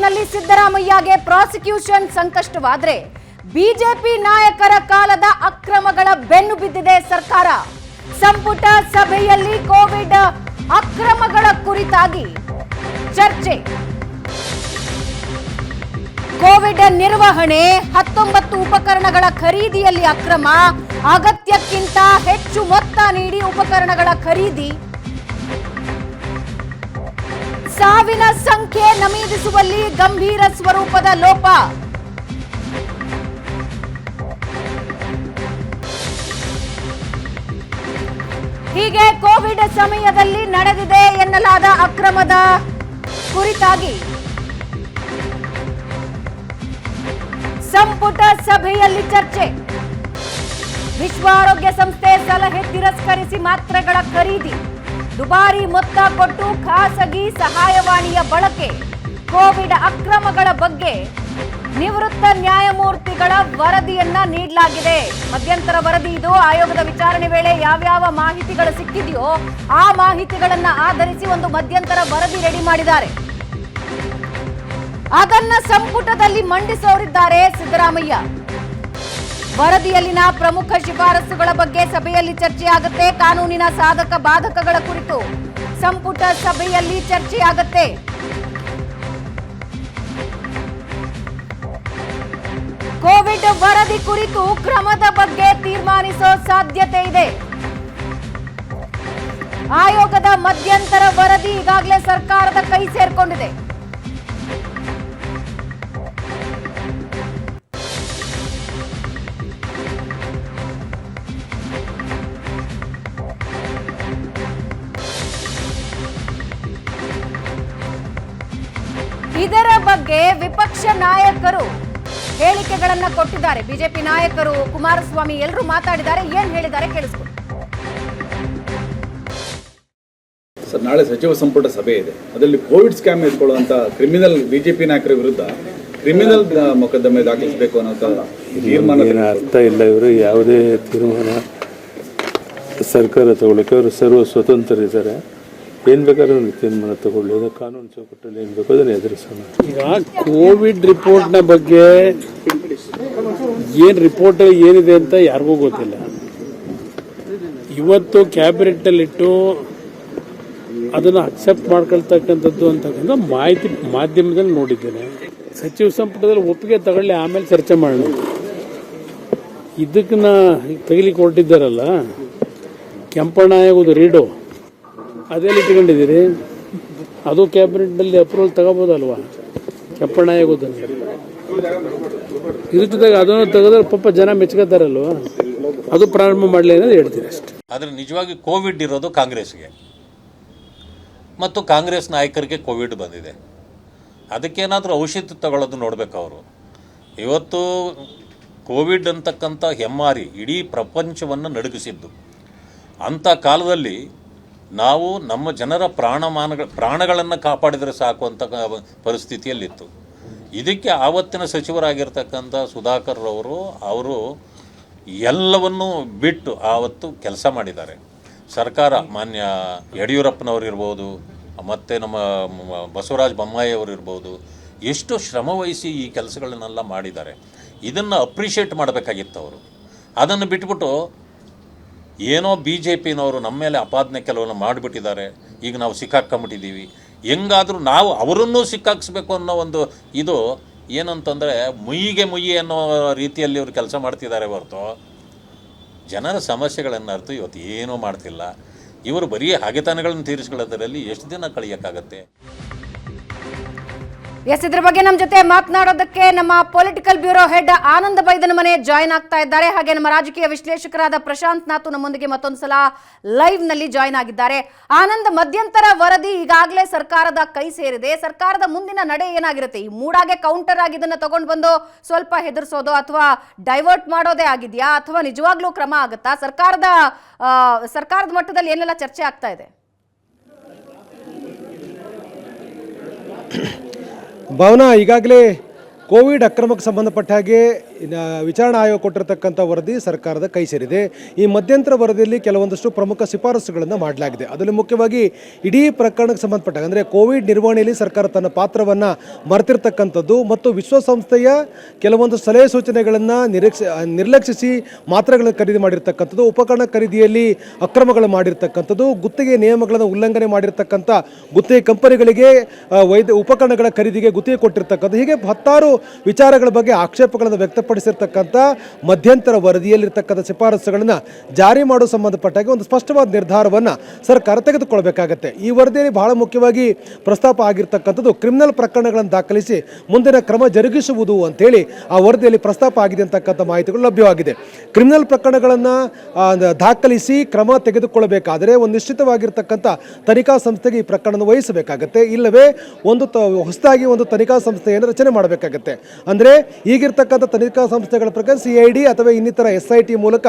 ಬೆಂಗಳೂರಿನಲ್ಲಿ ಸಿದ್ದರಾಮಯ್ಯಗೆ prosecution ಸಂಕಷ್ಟವಾದ್ರೆ BJP ನಾಯಕರ ಕಾಲದ ಅಕ್ರಮಗಳ ಬೆನ್ನು ಬಿದ್ದಿದೆ ಸರ್ಕಾರ. ಸಂಪುಟ ಸಭೆಯಲ್ಲಿ ಕೋವಿಡ್ ಅಕ್ರಮಗಳ ಕುರಿತಾಗಿ ಚರ್ಚೆ. ಕೋವಿಡ್ ನಿರ್ವಹಣೆ, 19 ಉಪಕರಣಗಳ ಖರೀದಿಯಲ್ಲಿ ಅಕ್ರಮ, ಅಗತ್ಯಕ್ಕಿಂತ ಹೆಚ್ಚು ಮೊತ್ತ ನೀಡಿ ಉಪಕರಣಗಳ ಖರೀದಿ, ಸಾವಿನ ಸಂಖ್ಯೆ ನಮೂದಿಸುವಲ್ಲಿ ಗಂಭೀರ ಸ್ವರೂಪದ ಲೋಪ. ಹೀಗೆ ಕೋವಿಡ್ ಸಮಯದಲ್ಲಿ ನಡೆದಿದೆ ಎನ್ನಲಾದ ಅಕ್ರಮದ ಕುರಿತಾಗಿ ಸಂಪುಟ ಸಭೆಯಲ್ಲಿ ಚರ್ಚೆ. ವಿಶ್ವ ಆರೋಗ್ಯ ಸಂಸ್ಥೆ ಸಲಹೆ ತಿರಸ್ಕರಿಸಿ ಮಾತ್ರೆಗಳ ಖರೀದಿ, ದುಬಾರಿ ಮೊತ್ತ ಕೊಟ್ಟು ಖಾಸಗಿ ಸಹಾಯವಾಣಿಯ ಬಳಕೆ, ಕೋವಿಡ್ ಅಕ್ರಮಗಳ ಬಗ್ಗೆ ನಿವೃತ್ತ ನ್ಯಾಯಮೂರ್ತಿಗಳ ವರದಿಯನ್ನ ನೀಡಲಾಗಿದೆ. ಮಧ್ಯಂತರ ವರದಿ ಇದು. ಆಯೋಗದ ವಿಚಾರಣೆ ವೇಳೆ ಯಾವ್ಯಾವ ಮಾಹಿತಿಗಳು ಸಿಕ್ಕಿದೆಯೋ ಆ ಮಾಹಿತಿಗಳನ್ನ ಆಧರಿಸಿ ಒಂದು ಮಧ್ಯಂತರ ವರದಿ ರೆಡಿ ಮಾಡಿದ್ದಾರೆ. ಅದನ್ನ ಸಂಪುಟದಲ್ಲಿ ಮಂಡಿಸೋರಿದ್ದಾರೆ ಸಿದ್ದರಾಮಯ್ಯ. ವರದಿಯಲ್ಲಿನ ಪ್ರಮುಖ ಶಿಫಾರಸುಗಳ ಬಗ್ಗೆ ಸಭೆಯಲ್ಲಿ ಚರ್ಚೆಯಾಗುತ್ತೆ. ಕಾನೂನಿನ ಸಾಧಕ ಬಾಧಕಗಳ ಕುರಿತು ಸಂಪುಟ ಸಭೆಯಲ್ಲಿ ಚರ್ಚೆಯಾಗುತ್ತೆ. ಕೋವಿಡ್ ವರದಿ ಕುರಿತು ಕ್ರಮದ ಬಗ್ಗೆ ತೀರ್ಮಾನಿಸೋ ಸಾಧ್ಯತೆ ಇದೆ. ಆಯೋಗದ ಮಧ್ಯಂತರ ವರದಿ ಈಗಾಗಲೇ ಸರ್ಕಾರದ ಕೈ ಸೇರ್ಕೊಂಡಿದೆ. ಇದರ ಬಗ್ಗೆ ವಿಪಕ್ಷ ನಾಯಕರು ಹೇಳಿಕೆಗಳನ್ನ ಕೊಟ್ಟಿದ್ದಾರೆ. ಬಿಜೆಪಿ ನಾಯಕರು, ಕುಮಾರಸ್ವಾಮಿ ಎಲ್ಲರೂ ಮಾತಾಡಿದ್ದಾರೆ. ಏನ್ ಹೇಳಿದ್ದಾರೆ ಕೇಳಿಸ್ಕೊಳ್ಳಿ. ಸರ್, ನಾಳೆ ಸಚಿವ ಸಂಪುಟ ಸಭೆ ಇದೆ. ಅದರಲ್ಲಿ ಕೋವಿಡ್ ಸ್ಕ್ಯಾಮ್ ಎತ್ಕೊಳ್ಳುವಂತ ಕ್ರಿಮಿನಲ್ ಬಿಜೆಪಿ ನಾಯಕರ ವಿರುದ್ಧ ಕ್ರಿಮಿನಲ್ ಮೊಕದ್ದಮೆ ದಾಖಲಿಸಬೇಕು ಅನ್ನೋ ತೀರ್ಮಾನ ಅರ್ಥ ಇಲ್ಲ. ಇವರು ಯಾವುದೇ ತೀರ್ಮಾನ ಸರ್ಕಾರ ತಗೊಳ್ಳಕ್ಕೆ ಅವರು ಸರ್ವ ಸ್ವತಂತ್ರರಿದ್ದಾರೆ. ಏನು ಬೇಕಾದ್ರೂ ತೀರ್ಮಾನ ತಗೊಳ್ಳಿ. ಅದು ಕಾನೂನು ಚೌಕಟ್ಟಲ್ಲಿ ಏನು ಬೇಕೋ ಅದನ್ನು ಎದುರಿಸೋಣ. ಈಗ ಕೋವಿಡ್ ರಿಪೋರ್ಟ್ನ ಬಗ್ಗೆ ಏನು ರಿಪೋರ್ಟ್ ಏನಿದೆ ಅಂತ ಯಾರಿಗೂ ಗೊತ್ತಿಲ್ಲ. ಇವತ್ತು ಕ್ಯಾಬಿನೆಟ್ನಲ್ಲಿಟ್ಟು ಅದನ್ನು ಅಕ್ಸೆಪ್ಟ್ ಮಾಡ್ಕೊಳ್ತಕ್ಕಂಥದ್ದು ಅಂತಕ್ಕಂಥ ಮಾಹಿತಿ ಮಾಧ್ಯಮದಲ್ಲಿ ನೋಡಿದ್ದೇನೆ. ಸಚಿವ ಸಂಪುಟದಲ್ಲಿ ಒಪ್ಪಿಗೆ ತಗೊಳ್ಳಿ, ಆಮೇಲೆ ಚರ್ಚೆ ಮಾಡೋಣ. ಇದಕ್ಕನ್ನ ತೆಗಿಲಿಕ್ಕೆ ಹೊರಟಿದ್ದಾರಲ್ಲ, ಕೆಂಪಣ್ಣ ಆಗೋದು ರೀಡು, ಅದೆಲ್ಲಿ ಇಟ್ಕೊಂಡಿದ್ದೀರಿ? ಅದು ಕ್ಯಾಬಿನೆಟ್ನಲ್ಲಿ ಅಪ್ರೂವಲ್ ತಗೋಬೋದಲ್ವಾ? ಕೆಂಪಣ್ಣ ಆಗೋದನ್ನು ಇದ್ರ ಜೊತೆಗೆ ಅದನ್ನು ತೆಗೆದ್ರೆ ಪಾಪ ಜನ ಮೆಚ್ಕೋತಾರಲ್ವಾ? ಅದು ಪ್ರಾರಂಭ ಮಾಡಲಿ ಅನ್ನೋದು ಹೇಳ್ತೀನಿ ಅಷ್ಟೇ. ಆದರೆ ನಿಜವಾಗಿ ಕೋವಿಡ್ ಇರೋದು ಕಾಂಗ್ರೆಸ್ಗೆ ಮತ್ತು ಕಾಂಗ್ರೆಸ್ ನಾಯಕರಿಗೆ ಕೋವಿಡ್ ಬಂದಿದೆ. ಅದಕ್ಕೇನಾದರೂ ಔಷಧಿ ತಗೊಳ್ಳೋದು ನೋಡಬೇಕು ಅವರು. ಇವತ್ತು ಕೋವಿಡ್ ಅಂತಕ್ಕಂಥ ಹೆಮ್ಮಾರಿ ಇಡೀ ಪ್ರಪಂಚವನ್ನು ನಡುಗಿಸಿದ್ದು. ಅಂಥ ಕಾಲದಲ್ಲಿ ನಾವು ನಮ್ಮ ಜನರ ಪ್ರಾಣಗಳನ್ನು ಕಾಪಾಡಿದರೆ ಸಾಕು ಅಂತ ಪರಿಸ್ಥಿತಿಯಲ್ಲಿತ್ತು. ಇದಕ್ಕೆ ಆವತ್ತಿನ ಸಚಿವರಾಗಿರ್ತಕ್ಕಂಥ ಸುಧಾಕರ್ ಅವರು ಎಲ್ಲವನ್ನೂ ಬಿಟ್ಟು ಆವತ್ತು ಕೆಲಸ ಮಾಡಿದ್ದಾರೆ. ಸರ್ಕಾರ ಮಾನ್ಯ ಯಡಿಯೂರಪ್ಪನವರು ಇರ್ಬೋದು, ಮತ್ತು ನಮ್ಮ ಬಸವರಾಜ ಬೊಮ್ಮಾಯಿ ಅವರು ಇರ್ಬೋದು, ಎಷ್ಟು ಶ್ರಮವಹಿಸಿ ಈ ಕೆಲಸಗಳನ್ನೆಲ್ಲ ಮಾಡಿದ್ದಾರೆ. ಇದನ್ನು ಅಪ್ರಿಷಿಯೇಟ್ ಮಾಡಬೇಕಾಗಿತ್ತು ಅವರು. ಅದನ್ನು ಬಿಟ್ಬಿಟ್ಟು ಏನೋ BJPನವರು ನಮ್ಮ ಮೇಲೆ ಅಪಾದನೆ ಕೆಲವನ್ನು ಮಾಡಿಬಿಟ್ಟಿದ್ದಾರೆ, ಈಗ ನಾವು ಸಿಕ್ಕಾಕೊಂಬಿಟ್ಟಿದ್ದೀವಿ, ಹೆಂಗಾದರೂ ನಾವು ಅವರನ್ನೂ ಸಿಕ್ಕಾಕಿಸ್ಬೇಕು ಅನ್ನೋ ಒಂದು ಇದು ಏನಂತಂದರೆ ಮುಯ್ಯಿಗೆ ಮುಯ್ಯಿ ಅನ್ನೋ ರೀತಿಯಲ್ಲಿ ಇವರು ಕೆಲಸ ಮಾಡ್ತಿದ್ದಾರೆ ಹೊರತು ಜನರ ಸಮಸ್ಯೆಗಳನ್ನು ಅರ್ಥ ಇವತ್ತು ಏನೂ ಮಾಡ್ತಿಲ್ಲ. ಇವರು ಬರೀ ಹಗೆತನಗಳನ್ನು ತೀರಿಸ್ಕೊಳ್ಳೋದರಲ್ಲಿ ಎಷ್ಟು ದಿನ ಕಳೆಯೋಕ್ಕಾಗತ್ತೆ? ಇದ್ರ ಬಗ್ಗೆ ನಮ್ಮ ಜೊತೆ ಮಾತನಾಡೋದಕ್ಕೆ ನಮ್ಮ ಪೊಲಿಟಿಕಲ್ ಬ್ಯೂರೋ ಹೆಡ್ ಆನಂದ್ ಬೈದನ ಮನೆ ಜಾಯ್ನ್ ಆಗ್ತಾ ಇದ್ದಾರೆ. ಹಾಗೆ ನಮ್ಮ ರಾಜಕೀಯ ವಿಶ್ಲೇಷಕರಾದ ಪ್ರಶಾಂತ್ ನಾಥು ನಮ್ಮೊಂದಿಗೆ ಮತ್ತೊಂದ್ಸಲ ಲೈವ್ ನಲ್ಲಿ ಜಾಯ್ನ್ ಆಗಿದ್ದಾರೆ. ಆನಂದ್, ಮಧ್ಯಂತರ ವರದಿ ಈಗಾಗಲೇ ಸರ್ಕಾರದ ಕೈ ಸೇರಿದೆ. ಸರ್ಕಾರದ ಮುಂದಿನ ನಡೆ ಏನಾಗಿರುತ್ತೆ? ಈ ಮೂಡಾಗೆ ಕೌಂಟರ್ ಆಗಿ ಇದನ್ನ ತಗೊಂಡು ಬಂದು ಸ್ವಲ್ಪ ಹೆದರ್ಸೋದು ಅಥವಾ ಡೈವರ್ಟ್ ಮಾಡೋದೇ ಆಗಿದೆಯಾ, ಅಥವಾ ನಿಜವಾಗ್ಲೂ ಕ್ರಮ ಆಗುತ್ತಾ? ಸರ್ಕಾರದ ಮಟ್ಟದಲ್ಲಿ ಏನೆಲ್ಲ ಚರ್ಚೆ ಆಗ್ತಾ ಇದೆ? ಭಾವನಾ, ಈಗಾಗಲೇ ಕೋವಿಡ್ ಅಕ್ರಮಕ್ಕೆ ಸಂಬಂಧಪಟ್ಟ ಹಾಗೆ ವಿಚಾರಣಾ ಆಯೋಗ ಕೊಟ್ಟಿರತಕ್ಕಂಥ ವರದಿ ಸರ್ಕಾರದ ಕೈ ಸೇರಿದೆ. ಈ ಮಧ್ಯಂತರ ವರದಿಯಲ್ಲಿ ಕೆಲವೊಂದಷ್ಟು ಪ್ರಮುಖ ಶಿಫಾರಸುಗಳನ್ನು ಮಾಡಲಾಗಿದೆ. ಅದರಲ್ಲಿ ಮುಖ್ಯವಾಗಿ ಇಡೀ ಪ್ರಕರಣಕ್ಕೆ ಸಂಬಂಧಪಟ್ಟಾಗ ಅಂದರೆ ಕೋವಿಡ್ ನಿರ್ವಹಣೆಯಲ್ಲಿ ಸರ್ಕಾರ ತನ್ನ ಪಾತ್ರವನ್ನು ಮರೆತಿರ್ತಕ್ಕಂಥದ್ದು ಮತ್ತು ವಿಶ್ವಸಂಸ್ಥೆಯ ಕೆಲವೊಂದು ಸಲಹೆ ಸೂಚನೆಗಳನ್ನು ನಿರ್ಲಕ್ಷಿಸಿ ಮಾತ್ರೆಗಳನ್ನು ಖರೀದಿ ಮಾಡಿರ್ತಕ್ಕಂಥದ್ದು, ಉಪಕರಣ ಖರೀದಿಯಲ್ಲಿ ಅಕ್ರಮಗಳು ಮಾಡಿರ್ತಕ್ಕಂಥದ್ದು, ಗುತ್ತಿಗೆ ನಿಯಮಗಳನ್ನು ಉಲ್ಲಂಘನೆ ಮಾಡಿರ್ತಕ್ಕಂಥ ಗುತ್ತಿಗೆ ಕಂಪನಿಗಳಿಗೆ ಉಪಕರಣಗಳ ಖರೀದಿಗೆ ಗುತ್ತಿಗೆ ಕೊಟ್ಟಿರ್ತಕ್ಕಂಥ, ಹೀಗೆ 10 ವಿಚಾರಗಳ ಬಗ್ಗೆ ಆಕ್ಷೇಪಗಳನ್ನು ವ್ಯಕ್ತಪಡಿಸಿರ್ತಕ್ಕಂಥ ಮಧ್ಯಂತರ ವರದಿಯಲ್ಲಿರ್ತಕ್ಕಂಥ ಶಿಫಾರಸುಗಳನ್ನು ಜಾರಿ ಮಾಡುವ ಸಂಬಂಧಪಟ್ಟಾಗಿ ಒಂದು ಸ್ಪಷ್ಟವಾದ ನಿರ್ಧಾರವನ್ನು ಸರ್ಕಾರ ತೆಗೆದುಕೊಳ್ಬೇಕಾಗತ್ತೆ. ಈ ವರದಿಯಲ್ಲಿ ಬಹಳ ಮುಖ್ಯವಾಗಿ ಪ್ರಸ್ತಾಪ ಆಗಿರ್ತಕ್ಕಂಥದ್ದು ಕ್ರಿಮಿನಲ್ ಪ್ರಕರಣಗಳನ್ನು ದಾಖಲಿಸಿ ಮುಂದಿನ ಕ್ರಮ ಜರುಗಿಸುವುದು ಅಂತೇಳಿ ಆ ವರದಿಯಲ್ಲಿ ಪ್ರಸ್ತಾಪ ಆಗಿದೆ ಅಂತಕ್ಕಂಥ ಮಾಹಿತಿಗಳು ಲಭ್ಯವಾಗಿದೆ. ಕ್ರಿಮಿನಲ್ ಪ್ರಕರಣಗಳನ್ನು ದಾಖಲಿಸಿ ಕ್ರಮ ತೆಗೆದುಕೊಳ್ಳಬೇಕಾದರೆ ಒಂದು ನಿಶ್ಚಿತವಾಗಿರ್ತಕ್ಕಂಥ ತನಿಖಾ ಸಂಸ್ಥೆಗೆ ಈ ಪ್ರಕರಣ ವಹಿಸಬೇಕಾಗತ್ತೆ. ಇಲ್ಲವೇ ಹೊಸದಾಗಿ ಒಂದು ತನಿಖಾ ಸಂಸ್ಥೆಯನ್ನು ರಚನೆ ಮಾಡಬೇಕಾಗತ್ತೆ. ಅಂದರೆ ಈಗಿರ್ತಕ್ಕಂಥ ತನಿಖಾ ಸಂಸ್ಥೆಗಳ ಪ್ರಕಾರ CID ಅಥವಾ ಇನ್ನಿತರ SIT ಮೂಲಕ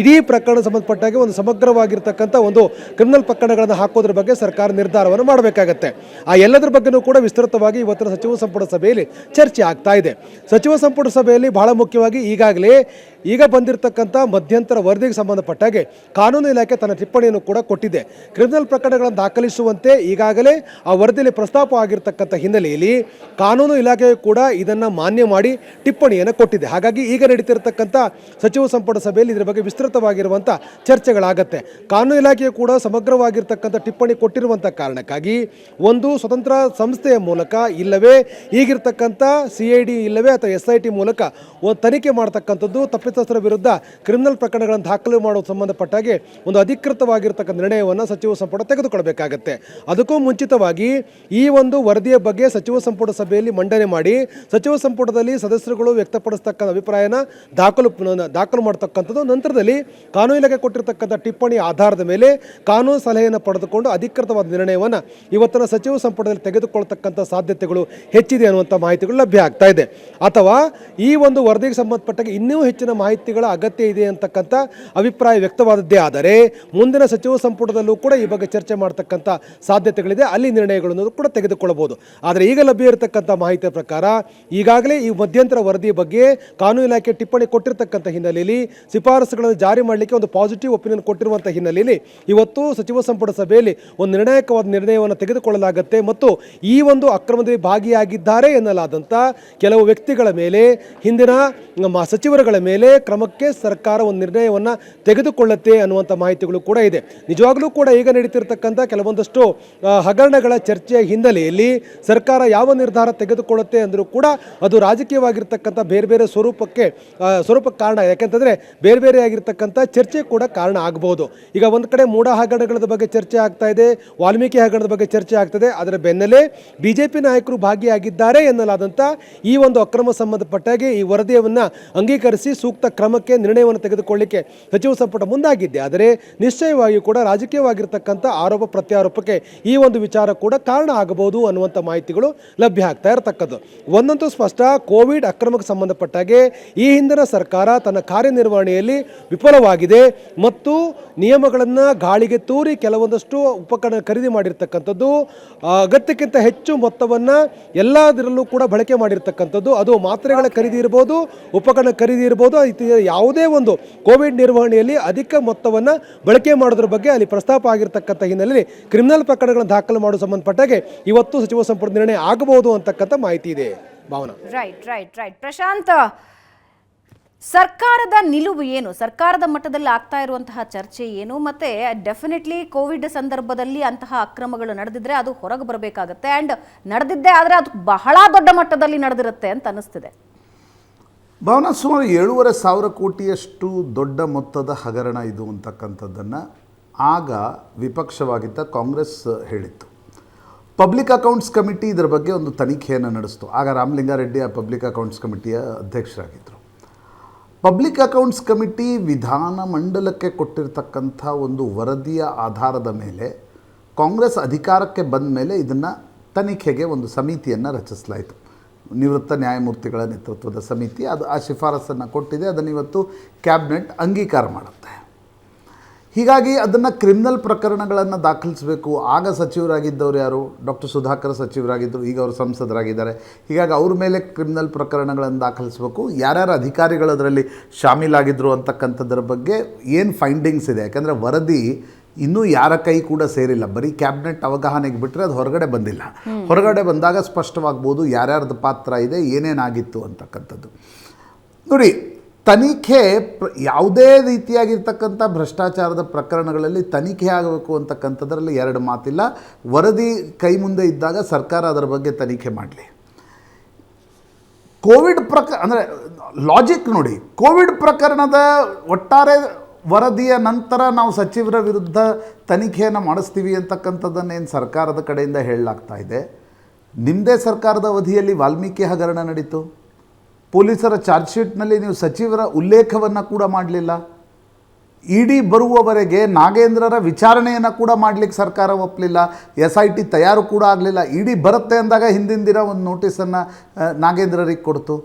ಇಡೀ ಪ್ರಕರಣ ಸಂಬಂಧಪಟ್ಟಾಗೆ ಒಂದು ಸಮಗ್ರವಾಗಿರ್ತಕ್ಕಂಥ ಒಂದು ಕ್ರಿಮಿನಲ್ ಪ್ರಕರಣಗಳನ್ನು ಹಾಕೋದ್ರ ಬಗ್ಗೆ ಸರ್ಕಾರ ನಿರ್ಧಾರವನ್ನು ಮಾಡಬೇಕಾಗತ್ತೆ. ಆ ಎಲ್ಲದರ ಬಗ್ಗೆನೂ ಕೂಡ ವಿಸ್ತೃತವಾಗಿ ಇವತ್ತಿನ ಸಚಿವ ಸಂಪುಟ ಸಭೆಯಲ್ಲಿ ಚರ್ಚೆ ಆಗ್ತಾ ಇದೆ. ಸಚಿವ ಸಂಪುಟ ಸಭೆಯಲ್ಲಿ ಬಹಳ ಮುಖ್ಯವಾಗಿ ಈಗ ಬಂದಿರತಕ್ಕಂಥ ಮಧ್ಯಂತರ ವರದಿಗೆ ಸಂಬಂಧಪಟ್ಟಾಗೆ ಕಾನೂನು ಇಲಾಖೆ ತನ್ನ ಟಿಪ್ಪಣಿಯನ್ನು ಕೂಡ ಕೊಟ್ಟಿದೆ. ಕ್ರಿಮಿನಲ್ ಪ್ರಕರಣಗಳನ್ನು ದಾಖಲಿಸುವಂತೆ ಈಗಾಗಲೇ ಆ ವರದಿಯಲ್ಲಿ ಪ್ರಸ್ತಾಪ ಆಗಿರ್ತಕ್ಕಂಥ ಹಿನ್ನೆಲೆಯಲ್ಲಿ ಕಾನೂನು ಇಲಾಖೆಯು ಕೂಡ ಇದನ್ನು ಮಾನ್ಯ ಮಾಡಿ ಟಿಪ್ಪಣಿಯನ್ನು ಕೊಟ್ಟಿದೆ. ಹಾಗಾಗಿ ಈಗ ನಡೀತಿರ್ತಕ್ಕಂಥ ಸಚಿವ ಸಂಪುಟ ಸಭೆಯಲ್ಲಿ ಇದರ ಬಗ್ಗೆ ವಿಸ್ತೃತವಾಗಿರುವಂಥ ಚರ್ಚೆಗಳಾಗತ್ತೆ. ಕಾನೂನು ಇಲಾಖೆಯು ಕೂಡ ಸಮಗ್ರವಾಗಿರ್ತಕ್ಕಂಥ ಟಿಪ್ಪಣಿ ಕೊಟ್ಟಿರುವಂಥ ಕಾರಣಕ್ಕಾಗಿ ಒಂದು ಸ್ವತಂತ್ರ ಸಂಸ್ಥೆಯ ಮೂಲಕ ಇಲ್ಲವೇ ಈಗಿರ್ತಕ್ಕಂಥ CID ಇಲ್ಲವೇ ಅಥವಾ SIT ಮೂಲಕ ಒಂದು ತನಿಖೆ ಮಾಡ್ತಕ್ಕಂಥದ್ದು, ತಪ್ಪಿತಸ್ಥರ ವಿರುದ್ಧ ಕ್ರಿಮಿನಲ್ ಪ್ರಕರಣಗಳನ್ನು ದಾಖಲು ಮಾಡುವ ಸಂಬಂಧಪಟ್ಟಾಗೆ ಒಂದು ಅಧಿಕೃತವಾಗಿರ್ತಕ್ಕಂಥ ನಿರ್ಣಯವನ್ನು ಸಚಿವ ಸಂಪುಟ ತೆಗೆದುಕೊಳ್ಬೇಕಾಗತ್ತೆ. ಅದಕ್ಕೂ ಮುಂಚಿತವಾಗಿ ಈ ಒಂದು ವರದಿಯ ಬಗ್ಗೆ ಸಚಿವ ಸಂಪುಟ ಸಭೆಯಲ್ಲಿ ಮಂಡನೆ ಮಾಡಿ ಸಚಿವ ಸಂಪುಟದಲ್ಲಿ ಸದಸ್ಯರುಗಳು ವ್ಯಕ್ತಪಡಿಸ್ತಕ್ಕಂಥ ಅಭಿಪ್ರಾಯನ ದಾಖಲು ಮಾಡ್ತಕ್ಕಂಥದ್ದು, ನಂತರದಲ್ಲಿ ಕಾನೂನು ಇಲಾಖೆ ಕೊಟ್ಟಿರ್ತಕ್ಕಂಥ ಟಿಪ್ಪಣಿ ಆಧಾರದ ಮೇಲೆ ಕಾನೂನು ಸಲಹೆಯನ್ನು ಪಡೆದುಕೊಂಡು ಅಧಿಕೃತವಾದ ನಿರ್ಣಯವನ್ನು ಇವತ್ತಿನ ಸಚಿವ ಸಂಪುಟದಲ್ಲಿ ತೆಗೆದುಕೊಳ್ತಕ್ಕಂಥ ಸಾಧ್ಯತೆಗಳು ಹೆಚ್ಚಿದೆ ಅನ್ನುವಂಥ ಮಾಹಿತಿಗಳು ಲಭ್ಯ ಆಗ್ತಾ ಇದೆ. ಅಥವಾ ಈ ಒಂದು ವರದಿಗೆ ಸಂಬಂಧಪಟ್ಟಾಗ ಇನ್ನೂ ಹೆಚ್ಚಿನ ಮಾಹಿತಿಗಳ ಅಗತ್ಯ ಇದೆ ಅಂತಕ್ಕಂಥ ಅಭಿಪ್ರಾಯ ವ್ಯಕ್ತವಾದದ್ದೇ ಆದರೆ ಮುಂದಿನ ಸಚಿವ ಸಂಪುಟದಲ್ಲೂ ಕೂಡ ಈ ಬಗ್ಗೆ ಚರ್ಚೆ ಮಾಡ್ತಕ್ಕಂಥ ಸಾಧ್ಯತೆಗಳಿದೆ. ಅಲ್ಲಿ ನಿರ್ಣಯಗಳನ್ನು ಕೂಡ ತೆಗೆದುಕೊಳ್ಳಬಹುದು. ಆದರೆ ಈಗ ಲಭ್ಯ ಇರತಕ್ಕಂಥ ಮಾಹಿತಿಯ ಪ್ರಕಾರ ಈಗಾಗಲೇ ಈ ಮಧ್ಯಂತರ ವರದಿ ಬಗ್ಗೆ ಕಾನೂನು ಇಲಾಖೆ ಟಿಪ್ಪಣಿ ಕೊಟ್ಟಿರ್ತಕ್ಕಂಥ ಹಿನ್ನೆಲೆಯಲ್ಲಿ ಶಿಫಾರಸುಗಳನ್ನು ಜಾರಿ ಮಾಡಲಿಕ್ಕೆ ಒಂದು ಪಾಸಿಟಿವ್ ಒಪಿನಿಯನ್ ಕೊಟ್ಟಿರುವಂಥ ಹಿನ್ನೆಲೆಯಲ್ಲಿ ಇವತ್ತು ಸಚಿವ ಸಂಪುಟ ಸಭೆಯಲ್ಲಿ ಒಂದು ನಿರ್ಣಾಯಕವಾದ ನಿರ್ಣಯವನ್ನು ತೆಗೆದುಕೊಳ್ಳಲಾಗುತ್ತೆ ಮತ್ತು ಈ ಒಂದು ಅಕ್ರಮದಲ್ಲಿ ಭಾಗಿಯಾಗಿದ್ದಾರೆ ಎನ್ನಲಾದಂಥ ಕೆಲವು ವ್ಯಕ್ತಿಗಳ ಮೇಲೆ, ಹಿಂದಿನ ಸಚಿವರುಗಳ ಮೇಲೆ ಕ್ರಮಕ್ಕೆ ಸರ್ಕಾರ ಒಂದು ನಿರ್ಣಯವನ್ನು ತೆಗೆದುಕೊಳ್ಳುತ್ತೆ ಅನ್ನುವಂಥ ಮಾಹಿತಿಗಳು ಕೂಡ ಇದೆ. ನಿಜವಾಗ್ಲೂ ಕೂಡ ಈಗ ನಡೀತಿರ್ತಕ್ಕಂಥ ಕೆಲವೊಂದಷ್ಟು ಹಗರಣಗಳ ಚರ್ಚೆಯ ಹಿನ್ನೆಲೆಯಲ್ಲಿ ಸರ್ಕಾರ ಯಾವ ನಿರ್ಧಾರ ತೆಗೆದುಕೊಳ್ಳುತ್ತೆ ಅಂದರೂ ಕೂಡ ಅದು ರಾಜಕೀಯವಾಗಿರ್ತಕ್ಕಂಥ ಬೇರೆ ಬೇರೆ ಸ್ವರೂಪಕ್ಕೆ ಕಾರಣ. ಯಾಕೆಂತಂದರೆ ಬೇರೆ ಬೇರೆ ಆಗಿರ್ತಕ್ಕಂಥ ಚರ್ಚೆ ಕೂಡ ಕಾರಣ ಆಗಬಹುದು. ಈಗ ಒಂದು ಕಡೆ ಮೂಢ ಹಗರಣಗಳ ಬಗ್ಗೆ ಚರ್ಚೆ ಆಗ್ತಾ ಇದೆ, ವಾಲ್ಮೀಕಿ ಹಗರಣದ ಬಗ್ಗೆ ಚರ್ಚೆ ಆಗ್ತದೆ. ಅದರ ಬೆನ್ನಲ್ಲೇ BJP ನಾಯಕರು ಭಾಗಿಯಾಗಿದ್ದಾರೆ ಎನ್ನಲಾದಂಥ ಈ ಒಂದು ಅಕ್ರಮ ಸಂಬಂಧಪಟ್ಟಾಗೆ ಈ ವರದಿಯನ್ನು ಅಂಗೀಕರಿಸಿ ಸೂಕ್ತ ಕ್ರಮಕ್ಕೆ ನಿರ್ಣಯವನ್ನು ತೆಗೆದುಕೊಳ್ಳಿಕ್ಕೆ ಸಚಿವ ಸಂಪುಟ ಮುಂದಾಗಿದ್ದೆ. ಆದರೆ ನಿಶ್ಚಯವಾಗಿಯೂ ಕೂಡ ರಾಜಕೀಯವಾಗಿರ್ತಕ್ಕಂಥ ಆರೋಪ ಪ್ರತ್ಯಾರೋಪಕ್ಕೆ ಈ ಒಂದು ವಿಚಾರ ಕೂಡ ಕಾರಣ ಆಗಬಹುದು ಅನ್ನುವಂಥ ಮಾಹಿತಿಗಳು ಲಭ್ಯ ಆಗ್ತಾ ಇರತಕ್ಕದ್ದು. ಒಂದಂತೂ ಸ್ಪಷ್ಟ, ಕೋವಿಡ್ ಅಕ್ರಮಕ್ಕೆ ಸಂಬಂಧಪಟ್ಟಾಗೆ ಈ ಹಿಂದಿನ ಸರ್ಕಾರ ತನ್ನ ಕಾರ್ಯನಿರ್ವಹಣೆಯಲ್ಲಿ ವಿಫಲವಾಗಿದೆ ಮತ್ತು ನಿಯಮಗಳನ್ನು ಗಾಳಿಗೆ ತೂರಿ ಕೆಲವೊಂದಷ್ಟು ಉಪಕರಣ ಖರೀದಿ ಮಾಡಿರ್ತಕ್ಕಂಥದ್ದು, ಅಗತ್ಯಕ್ಕಿಂತ ಹೆಚ್ಚು ಮೊತ್ತವನ್ನು ಎಲ್ಲದರಲ್ಲೂ ಕೂಡ ಬಳಕೆ ಮಾಡಿರ್ತಕ್ಕಂಥದ್ದು, ಅದು ಮಾತ್ರೆಗಳ ಖರೀದಿ ಇರ್ಬೋದು, ಉಪಕರಣ ಖರೀದಿ ಇರ್ಬೋದು, ಯಾವುದೇ ಒಂದು ಕೋವಿಡ್ ನಿರ್ವಹಣೆಯಲ್ಲಿ ಅಧಿಕ ಮೊತ್ತವನ್ನು ಬಳಕೆ ಮಾಡೋದ್ರ ಬಗ್ಗೆ ಅಲ್ಲಿ ಪ್ರಸ್ತಾಪ ಆಗಿರ್ತಕ್ಕಂಥ ಹಿನ್ನೆಲೆಯಲ್ಲಿ ಕ್ರಿಮಿನಲ್ ಪ್ರಕರಣಗಳನ್ನು ದಾಖಲು ಮಾಡುವ ಸಂಬಂಧಪಟ್ಟಾಗೆ ಇವತ್ತು ಸಚಿವ ಸಂಪುಟ ನಿರ್ಣಯ ಆಗಬಹುದು ಅಂತಕ್ಕಂಥ ಮಾಹಿತಿ ಇದೆ. ಭಾವನಾ. ರೈಟ್ ಪ್ರಶಾಂತ್, ಸರ್ಕಾರದ ನಿಲುವು ಏನು? ಸರ್ಕಾರದ ಮಟ್ಟದಲ್ಲಿ ಆಗ್ತಾ ಇರುವಂತಹ ಚರ್ಚೆ ಏನು? ಮತ್ತೆ ಡೆಫಿನೆಟ್ಲಿ ಕೋವಿಡ್ ಸಂದರ್ಭದಲ್ಲಿ ಅಂತಹ ಅಕ್ರಮಗಳು ನಡೆದಿದ್ರೆ ಅದು ಹೊರಗೆ ಬರಬೇಕಾಗತ್ತೆ. ಆ್ಯಂಡ್ ನಡೆದಿದ್ದೇ ಆದರೆ ಅದು ಬಹಳ ದೊಡ್ಡ ಮಟ್ಟದಲ್ಲಿ ನಡೆದಿರುತ್ತೆ ಅಂತ ಅನ್ನಿಸ್ತಿದೆ. ಭಾವನಾ, ಸುಮಾರು 7,500 ಕೋಟಿಯಷ್ಟು ದೊಡ್ಡ ಮೊತ್ತದ ಹಗರಣ ಇದು ಅಂತಕ್ಕಂಥದ್ದನ್ನು ಆಗ ವಿಪಕ್ಷವಾಗಿದ್ದ ಕಾಂಗ್ರೆಸ್ ಹೇಳಿತ್ತು. ಪಬ್ಲಿಕ್ ಅಕೌಂಟ್ಸ್ ಕಮಿಟಿ ಇದರ ಬಗ್ಗೆ ಒಂದು ತನಿಖೆಯನ್ನು ನಡೆಸಿತು. ಆಗ ರಾಮಲಿಂಗಾರೆಡ್ಡಿ ಆ ಪಬ್ಲಿಕ್ ಅಕೌಂಟ್ಸ್ ಕಮಿಟಿಯ ಅಧ್ಯಕ್ಷರಾಗಿದ್ದರು. ಪಬ್ಲಿಕ್ ಅಕೌಂಟ್ಸ್ ಕಮಿಟಿ ವಿಧಾನಮಂಡಲಕ್ಕೆ ಕೊಟ್ಟಿರ್ತಕ್ಕಂಥ ಒಂದು ವರದಿಯ ಆಧಾರದ ಮೇಲೆ ಕಾಂಗ್ರೆಸ್ ಅಧಿಕಾರಕ್ಕೆ ಬಂದ ಮೇಲೆ ಇದನ್ನು ತನಿಖೆಗೆ ಒಂದು ಸಮಿತಿಯನ್ನು ರಚಿಸಲಾಯಿತು. ನಿವೃತ್ತ ನ್ಯಾಯಮೂರ್ತಿಗಳ ನೇತೃತ್ವದ ಸಮಿತಿ ಅದು ಆ ಶಿಫಾರಸನ್ನು ಕೊಟ್ಟಿದೆ. ಅದನ್ನು ಇವತ್ತು ಕ್ಯಾಬಿನೆಟ್ ಅಂಗೀಕಾರ ಮಾಡುತ್ತೆ. ಹೀಗಾಗಿ ಅದನ್ನು ಕ್ರಿಮಿನಲ್ ಪ್ರಕರಣಗಳನ್ನು ದಾಖಲಿಸಬೇಕು. ಆಗ ಸಚಿವರಾಗಿದ್ದವರು ಯಾರು? ಡಾಕ್ಟರ್ ಸುಧಾಕರ್ ಸಚಿವರಾಗಿದ್ದರು, ಈಗ ಅವರು ಸಂಸದರಾಗಿದ್ದಾರೆ. ಹೀಗಾಗಿ ಅವ್ರ ಮೇಲೆ ಕ್ರಿಮಿನಲ್ ಪ್ರಕರಣಗಳನ್ನು ದಾಖಲಿಸಬೇಕು. ಯಾರ್ಯಾರು ಅಧಿಕಾರಿಗಳು ಅದರಲ್ಲಿ ಶಾಮೀಲಾಗಿದ್ದರು ಅಂತಕ್ಕಂಥದ್ರ ಬಗ್ಗೆ ಏನು ಫೈಂಡಿಂಗ್ಸ್ ಇದೆ, ಯಾಕಂದರೆ ವರದಿ ಇನ್ನೂ ಯಾರ ಕೈ ಕೂಡ ಸೇರಿಲ್ಲ, ಬರೀ ಕ್ಯಾಬಿನೆಟ್ ಅವಗಾಹನೆಗೆ ಬಿಟ್ಟರೆ ಅದು ಹೊರಗಡೆ ಬಂದಿಲ್ಲ. ಹೊರಗಡೆ ಬಂದಾಗ ಸ್ಪಷ್ಟವಾಗ್ಬೋದು ಯಾರ್ಯಾರ್ದು ಪಾತ್ರ ಇದೆ, ಏನೇನಾಗಿತ್ತು ಅಂತಕ್ಕಂಥದ್ದು. ನೋಡಿ, ತನಿಖೆ ಯಾವುದೇ ರೀತಿಯಾಗಿರ್ತಕ್ಕಂಥ ಭ್ರಷ್ಟಾಚಾರದ ಪ್ರಕರಣಗಳಲ್ಲಿ ತನಿಖೆ ಆಗಬೇಕು ಅಂತಕ್ಕಂಥದ್ರಲ್ಲಿ ಎರಡು ಮಾತಿಲ್ಲ. ವರದಿ ಕೈ ಮುಂದೆ ಇದ್ದಾಗ ಸರ್ಕಾರ ಅದರ ಬಗ್ಗೆ ತನಿಖೆ ಮಾಡಲಿ. ಕೋವಿಡ್ ಅಂದರೆ ಲಾಜಿಕ್ ನೋಡಿ, ಕೋವಿಡ್ ಪ್ರಕರಣದ ಒಟ್ಟಾರೆ ವರದಿಯ ನಂತರ ನಾವು ಸಚಿವರ ವಿರುದ್ಧ ತನಿಖೆಯನ್ನು ಮಾಡಿಸ್ತೀವಿ ಅಂತಕ್ಕಂಥದ್ದನ್ನೇನು ಸರ್ಕಾರದ ಕಡೆಯಿಂದ ಹೇಳಲಾಗ್ತಾ ಇದೆ. ನಿಮ್ಮದೇ ಸರ್ಕಾರದ ಅವಧಿಯಲ್ಲಿ ವಾಲ್ಮೀಕಿ ಹಗರಣ ನಡೀತು. ಪೊಲೀಸರ ಚಾರ್ಜ್ ಶೀಟ್ನಲ್ಲಿ ನೀವು ಸಚಿವರ ಉಲ್ಲೇಖವನ್ನು ಕೂಡ ಮಾಡಲಿಲ್ಲ. ಇಡಿ ಬರುವವರೆಗೆ ನಾಗೇಂದ್ರರ ವಿಚಾರಣೆಯನ್ನು ಕೂಡ ಮಾಡಲಿಕ್ಕೆ ಸರ್ಕಾರ ಒಪ್ಪಲಿಲ್ಲ. SIT ತಯಾರು ಕೂಡ ಆಗಲಿಲ್ಲ. ಇಡಿ ಬರುತ್ತೆ ಅಂದಾಗ ಹಿಂದಿನ ದಿನ ಒಂದು ನೋಟಿಸನ್ನು ನಾಗೇಂದ್ರರಿಗೆ ಕೊಡ್ತು.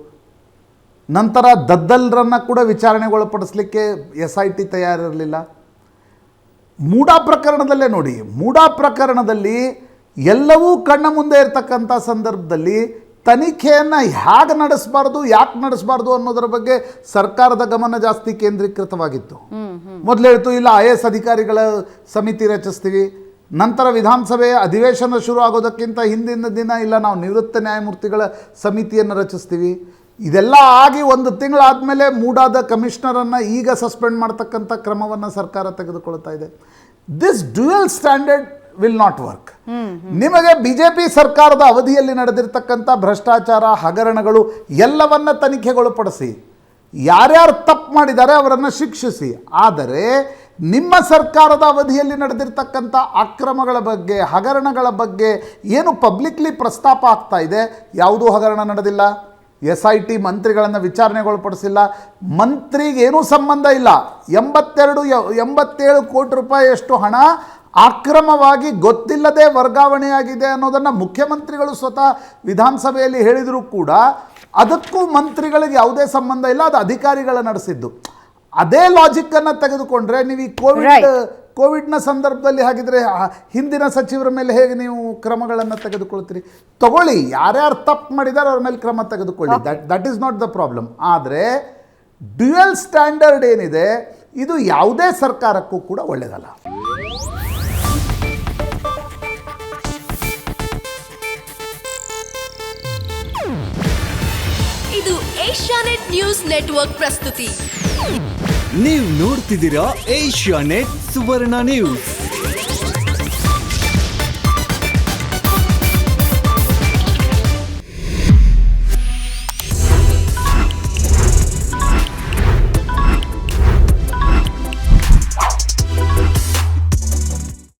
ನಂತರ ದದ್ದಲ್ರನ್ನು ಕೂಡ ವಿಚಾರಣೆಗೊಳಪಡಿಸಲಿಕ್ಕೆ SIT ತಯಾರಿರಲಿಲ್ಲ. ಮೂಡಾ ಪ್ರಕರಣದಲ್ಲೇ ನೋಡಿ, ಮೂಡಾ ಪ್ರಕರಣದಲ್ಲಿ ಎಲ್ಲವೂ ಕಣ್ಣ ಮುಂದೆ ಇರತಕ್ಕಂಥ ಸಂದರ್ಭದಲ್ಲಿ ತನಿಖೆಯನ್ನು ಹೇಗೆ ನಡೆಸಬಾರ್ದು, ಯಾಕೆ ನಡೆಸಬಾರ್ದು ಅನ್ನೋದರ ಬಗ್ಗೆ ಸರ್ಕಾರದ ಗಮನ ಜಾಸ್ತಿ ಕೇಂದ್ರೀಕೃತವಾಗಿತ್ತು. ಮೊದಲು ಹೇಳ್ತು ಇಲ್ಲ IAS ಅಧಿಕಾರಿಗಳ ಸಮಿತಿ ರಚಿಸ್ತೀವಿ, ನಂತರ ವಿಧಾನಸಭೆಯ ಅಧಿವೇಶನ ಶುರು ಆಗೋದಕ್ಕಿಂತ ಹಿಂದಿನ ದಿನ ಇಲ್ಲ ನಾವು ನಿವೃತ್ತ ನ್ಯಾಯಮೂರ್ತಿಗಳ ಸಮಿತಿಯನ್ನು ರಚಿಸ್ತೀವಿ. ಇದೆಲ್ಲ ಆಗಿ ಒಂದು ತಿಂಗಳಾದಮೇಲೆ ಮೂಡಾದ ಕಮಿಷನರನ್ನು ಈಗ ಸಸ್ಪೆಂಡ್ ಮಾಡ್ತಕ್ಕಂಥ ಕ್ರಮವನ್ನು ಸರ್ಕಾರ ತೆಗೆದುಕೊಳ್ತಾ ಇದೆ. This dual standard will not work. ನಿಮಗೆ BJP ಸರ್ಕಾರದ ಅವಧಿಯಲ್ಲಿ ನಡೆದಿರ್ತಕ್ಕಂಥ ಭ್ರಷ್ಟಾಚಾರ ಹಗರಣಗಳು ಎಲ್ಲವನ್ನ ತನಿಖೆಗೊಳಪಡಿಸಿ, ಯಾರ್ಯಾರು ತಪ್ಪು ಮಾಡಿದ್ದಾರೆ ಅವರನ್ನು ಶಿಕ್ಷಿಸಿ. ಆದರೆ ನಿಮ್ಮ ಸರ್ಕಾರದ ಅವಧಿಯಲ್ಲಿ ನಡೆದಿರ್ತಕ್ಕಂಥ ಅಕ್ರಮಗಳ ಬಗ್ಗೆ, ಹಗರಣಗಳ ಬಗ್ಗೆ ಏನು ಪಬ್ಲಿಕ್ಲಿ ಪ್ರಸ್ತಾಪ ಆಗ್ತಾ ಇದೆ, ಯಾವುದೂ ಹಗರಣ ನಡೆದಿಲ್ಲ. SIT ಮಂತ್ರಿಗಳನ್ನು ವಿಚಾರಣೆಗೊಳಪಡಿಸಿಲ್ಲ. ಮಂತ್ರಿಗೇನೂ ಸಂಬಂಧ ಇಲ್ಲ. 87 ಕೋಟಿ ರೂಪಾಯಿಯಷ್ಟು ಹಣ ಅಕ್ರಮವಾಗಿ ಗೊತ್ತಿಲ್ಲದೆ ವರ್ಗಾವಣೆಯಾಗಿದೆ ಅನ್ನೋದನ್ನು ಮುಖ್ಯಮಂತ್ರಿಗಳು ಸ್ವತಃ ವಿಧಾನಸಭೆಯಲ್ಲಿ ಹೇಳಿದರೂ ಕೂಡ ಅದಕ್ಕೂ ಮಂತ್ರಿಗಳಿಗೆ ಯಾವುದೇ ಸಂಬಂಧ ಇಲ್ಲ, ಅದು ಅಧಿಕಾರಿಗಳ ನಡೆಸಿದ್ದು. ಅದೇ ಲಾಜಿಕ್ಕನ್ನು ತೆಗೆದುಕೊಂಡ್ರೆ ನೀವು ಈ ಕೋವಿಡ್ನ ಸಂದರ್ಭದಲ್ಲಿ ಹಾಗಿದ್ರೆ ಹಿಂದಿನ ಸಚಿವರ ಮೇಲೆ ಹೇಗೆ ನೀವು ಕ್ರಮಗಳನ್ನು ತೆಗೆದುಕೊಳ್ತೀರಿ? ತಗೊಳ್ಳಿ, ಯಾರ್ಯಾರು ತಪ್ಪು ಮಾಡಿದ್ದಾರೆ ಅವ್ರ ಮೇಲೆ ಕ್ರಮ ತೆಗೆದುಕೊಳ್ಳಿ. That is not the problem. ಆದರೆ ಡ್ಯುಯಲ್ ಸ್ಟ್ಯಾಂಡರ್ಡ್ ಏನಿದೆ ಇದು ಯಾವುದೇ ಸರ್ಕಾರಕ್ಕೂ ಕೂಡ ಒಳ್ಳೆಯದಲ್ಲ. ಇದು ಏಷ್ಯಾನೆಟ್ ನ್ಯೂಸ್ ನೆಟ್ವರ್ಕ್ ಪ್ರಸ್ತುತಿ. ನೀವು ನೋಡ್ತಿದ್ದೀರಾ ಏಷ್ಯಾನೆಟ್ ಸುವರ್ಣ ನ್ಯೂಸ್.